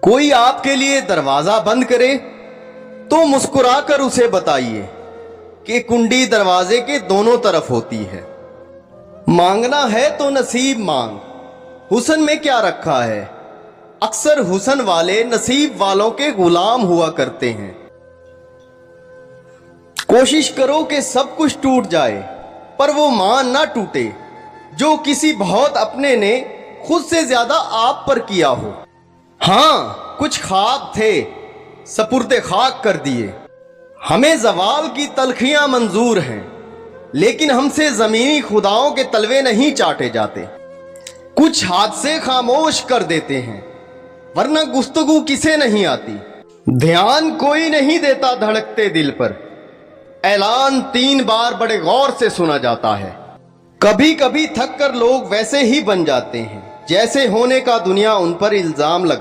کوئی آپ کے لیے دروازہ بند کرے تو مسکرا کر اسے بتائیے کہ کنڈی دروازے کے دونوں طرف ہوتی ہے۔ مانگنا ہے تو نصیب مانگ، حسن میں کیا رکھا ہے؟ اکثر حسن والے نصیب والوں کے غلام ہوا کرتے ہیں۔ کوشش کرو کہ سب کچھ ٹوٹ جائے پر وہ مان نہ ٹوٹے جو کسی بہت اپنے نے خود سے زیادہ آپ پر کیا ہو۔ ہاں کچھ خواب تھے سپرد خاک کر دیے، ہمیں زوال کی تلخیاں منظور ہیں لیکن ہم سے زمینی خداؤں کے تلوے نہیں چاٹے جاتے۔ کچھ حادثے خاموش کر دیتے ہیں ورنہ گفتگو کسے نہیں آتی۔ دھیان کوئی نہیں دیتا دھڑکتے دل پر، اعلان 3 بار بڑے غور سے سنا جاتا ہے۔ کبھی کبھی تھک کر لوگ ویسے ہی بن جاتے ہیں جیسے ہونے کا دنیا ان پر الزام لگا